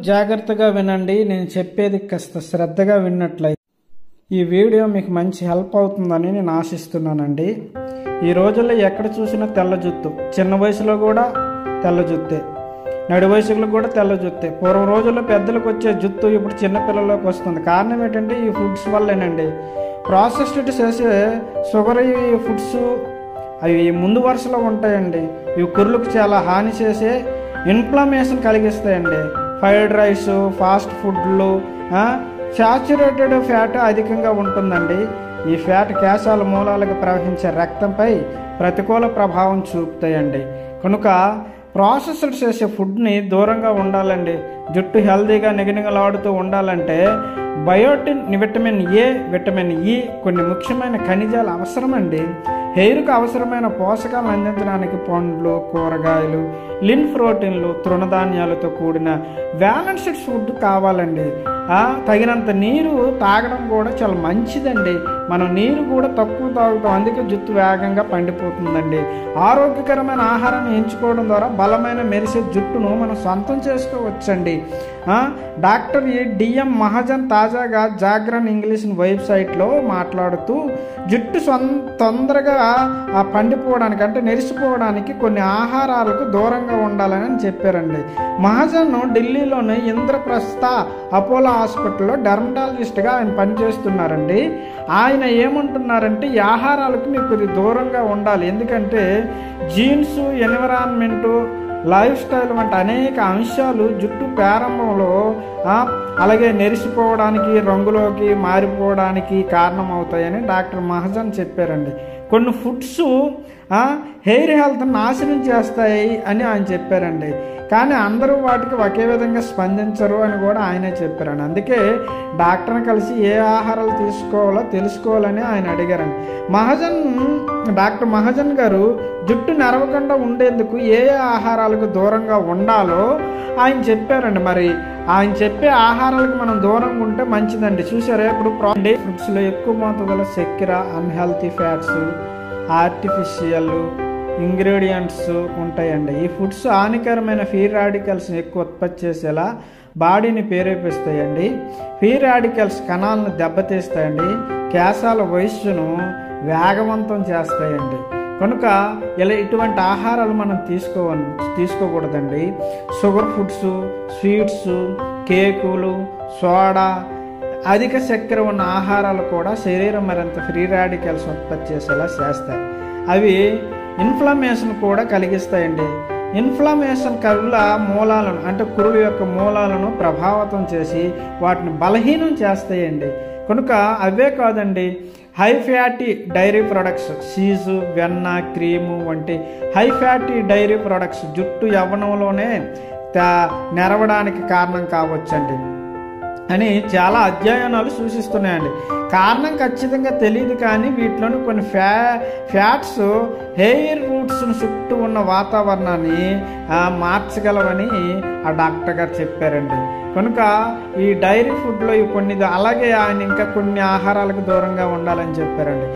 జాగ్రత్తగా వినండి. నేను చెప్పేది కాస్త శ్రద్ధగా విన్నట్లయితే ఈ వీడియో మీకు మంచి హెల్ప్ అవుతుందని నేను ఆశిస్తున్నానండి. ఈ రోజుల్లో ఎక్కడ చూసినా తెల్ల జుత్తు, చిన్న వయసులో కూడా తెల్ల జుత్తే, నడి వయసులో కూడా తెల్ల జుత్తే. పూర్వం రోజుల్లో పెద్దలకు వచ్చే జుత్తు ఇప్పుడు చిన్నపిల్లలకు వస్తుంది. కారణం ఏంటంటే ఈ ఫుడ్స్ వల్లేనండి. ప్రాసెస్డ్ చేసే షుగర్ ఫుడ్స్ అవి ముందు వరుసలో ఉంటాయండి. ఇవి కుర్లకు చాలా హాని చేసే ఇన్ఫ్లమేషన్ కలిగిస్తాయండి. ఫ్రైడ్ రైస్, ఫాస్ట్ ఫుడ్లు, సాచురేటెడ్ ఫ్యాట్ అధికంగా ఉంటుందండి. ఈ ఫ్యాట్ కేశాల మూలాలకు ప్రవహించే రక్తంపై ప్రతికూల ప్రభావం చూపుతాయండి. కనుక ప్రాసెస్డ్ చేసే ఫుడ్ని దూరంగా ఉండాలండి. జుట్టు హెల్తీగా నిగనిగలాడుతూ ఉండాలంటే biotin, vitamin A, vitamin E, కొన్ని ముఖ్యమైన ఖనిజాలు అవసరమండి. హెయిర్కు అవసరమైన పోషకాలను అందించడానికి పండ్లు, కూరగాయలు, లిన్ ప్రోటీన్లు, తృణధాన్యాలతో కూడిన బ్యాలెన్స్డ్ ఫుడ్ కావాలండి. తగినంత నీరు తాగడం కూడా చాలా మంచిదండి. మనం నీరు కూడా తక్కువ తాగుతాం, అందుకే జుట్టు వేగంగా పండిపోతుందండి. ఆరోగ్యకరమైన ఆహారాన్ని ఎంచుకోవడం ద్వారా బలమైన మెరిసే జుట్టును మనం సొంతం చేసుకోవచ్చండి. డాక్టర్ డిఎం మహాజన్ తాజాగా జాగ్రన్ ఇంగ్లీష్ వెబ్సైట్లో మాట్లాడుతూ జుట్టు తొందరగా పండిపోవడానికి అంటే నెరిసిపోవడానికి కొన్ని ఆహారాలకు దూరంగా ఉండాలని చెప్పారండి. మహాజన్ ఢిల్లీలోని ఇంద్రప్రస్థ అపోలో హాస్పిటల్లో డెర్మటాలజిస్ట్గా ఆయన పనిచేస్తున్నారండి. ఆయన ఏమంటున్నారంటే ఈ ఆహారాలకు మీకు కొద్ది దూరంగా ఉండాలి. ఎందుకంటే జీన్స్, ఎన్విరాన్మెంటు, లైఫ్ స్టైల్ వంటి అనేక అంశాలు జుట్టు ప్రారంభంలో అలాగే నెరిసిపోవడానికి, రంగులోకి మారిపోవడానికి కారణమవుతాయని డాక్టర్ మహాజన్ చెప్పారండి. కొన్ని ఫుడ్స్ హెయిర్ హెల్త్ నాశనం చేస్తాయి అని ఆయన చెప్పారండి. కానీ అందరూ వాటికి ఒకే విధంగా స్పందించరు అని కూడా ఆయనే చెప్పారండి. అందుకే డాక్టర్ని కలిసి ఏ ఆహారాలు తీసుకోవాలో తెలుసుకోవాలని ఆయన అడిగారండి. డాక్టర్ మహాజన్ గారు జుట్టు నెరవకుండా ఉండేందుకు ఏ ఆహారాలకు దూరంగా ఉండాలో ఆయన చెప్పారండి. మరి ఆయన చెప్పే ఆహారాలకు మనం దూరంగా ఉంటే మంచిదండి. చూసారా, ఇప్పుడు ఫుడ్స్లో ఎక్కువ మోతాదులో చక్కెర, అన్హెల్తీ ఫ్యాట్స్, ఆర్టిఫిషియల్ ఇంగ్రీడియంట్స్ ఉంటాయండి. ఈ ఫుడ్స్ హానికరమైన ఫ్రీ రాడికల్స్ ఎక్కువ ఉత్పత్తి చేసేలా బాడీని ప్రేరేపిస్తాయండి. ఫ్రీ రాడికల్స్ కణాలను దెబ్బతీస్తాయండి. కేశాల వయస్సును వేగవంతం చేస్తాయండి. కనుక ఇటువంటి ఆహారాలు మనం తీసుకోకూడదండి. షుగర్ ఫుడ్స్, స్వీట్స్, కేకులు, సోడా, అధిక చక్కెర ఉన్న ఆహారాలు కూడా శరీరం మరింత ఫ్రీ రాడికల్స్ ఉత్పత్తి చేసేలా చేస్తాయి. అవి ఇన్ఫ్లమేషన్ కూడా కలిగిస్తాయండి. ఇన్ఫ్లమేషన్ కరుల మూలాలను అంటే కురుల యొక్క మూలాలను ప్రభావితం చేసి వాటిని బలహీనం చేస్తాయండి. కనుక అవే కాదండి, high fatty dairy products, cheese, వెన్న, క్రీము వంటి హై ఫ్యాటీ డైరీ ప్రొడక్ట్స్ జుట్టు యవ్వనంలోనే నెరవడానికి కారణం కావచ్చండి అని చాలా అధ్యయనాలు సూచిస్తున్నాయండి. కారణం ఖచ్చితంగా తెలియదు, కానీ వీటిలోని కొన్ని ఫ్యాట్స్ హెయిర్ రూట్స్ చుట్టూ ఉన్న వాతావరణాన్ని మార్చగలవని ఆ డాక్టర్ గారు చెప్పారండి. కనుక ఈ డైరీ ఫుడ్లో కొన్ని, అలాగే ఆయన ఇంకా కొన్ని ఆహారాలకు దూరంగా ఉండాలని చెప్పారండి.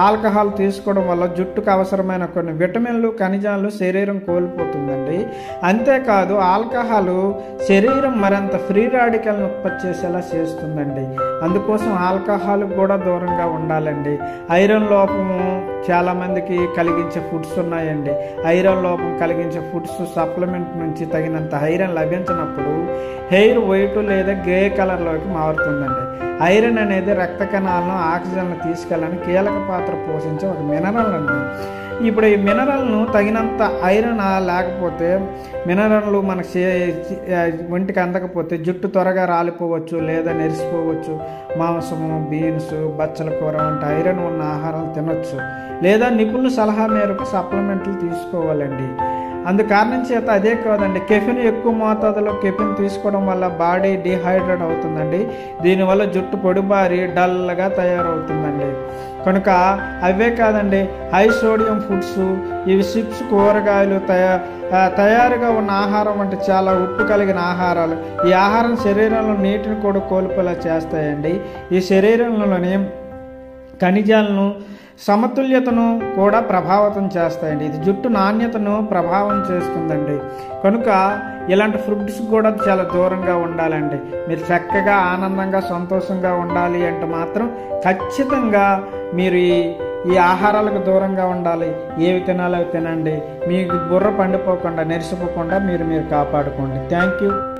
ఆల్కహాల్ తీసుకోవడం వల్ల జుట్టుకు అవసరమైన కొన్ని విటమిన్లు, ఖనిజాలు శరీరం కోల్పోతుందండి. అంతేకాదు ఆల్కహాల్ శరీరం మరింత ఫ్రీ రాడికల్ని ఉత్పత్తి చేసేలా చేస్తుందండి. అందుకోసం ఆల్కహాల్ కూడా దూరంగా ఉండాలండి. ఐరన్ లోపము చాలామందికి కలిగించే ఫుడ్స్ ఉన్నాయండి. ఐరన్ లోపం కలిగించే ఫుడ్స్ సప్లిమెంట్ నుంచి తగినంత ఐరన్ లభించినప్పుడు హెయిర్ వైట్ లేదా గ్రే కలర్లోకి మారుతుందండి. ఐరన్ అనేది రక్త కణాలను, ఆక్సిజన్ను తీసుకెళ్ళని కీలక పాత్ర పోషించే ఒక మినరల్ అండి. ఇప్పుడు ఈ మినరల్ను తగినంత ఐరన్ లేకపోతే, మినరల్లు మనకి ఒంటికి అందకపోతే జుట్టు త్వరగా రాలిపోవచ్చు లేదా నెరిసిపోవచ్చు. మాంసము, బీన్స్, బచ్చల కూర వంటి ఐరన్ ఉన్న ఆహారాలు తినొచ్చు లేదా నిపుణుల సలహా మేరకు సప్లిమెంట్లు తీసుకోవాలండి. అందుకారణం చేత అదే కాదండి, కెఫిన్ ఎక్కువ మోతాదులో కెఫిన్ తీసుకోవడం వల్ల బాడీ డిహైడ్రేట్ అవుతుందండి. దీనివల్ల జుట్టు పొడిబారి డల్గా తయారవుతుందండి. కనుక అవే కాదండి, హై సోడియం ఫుడ్స్, ఇవి చిప్స్, కూరగాయలు, తయారుగా ఉన్న ఆహారం వంటి చాలా ఉప్పు కలిగిన ఆహారాలు. ఈ ఆహారం శరీరంలో నీటిని కూడా కోల్పోయేలా చేస్తాయండి. ఈ శరీరంలోని ఖనిజాలను సమతుల్యతను కూడా ప్రభావితం చేస్తాయండి. ఇది జుట్టు నాణ్యతను ప్రభావం చేస్తుందండి. కనుక ఇలాంటి ఫుడ్స్ కూడా చాలా దూరంగా ఉండాలండి. మీరు చక్కగా ఆనందంగా సంతోషంగా ఉండాలి అంటే మాత్రం ఖచ్చితంగా మీరు ఈ ఆహారాలకు దూరంగా ఉండాలి. ఏవి తినాలో అవి తినండి. మీకు బుర్ర పండిపోకుండా నెరిసిపోకుండా మీరు కాపాడుకోండి. Thank you.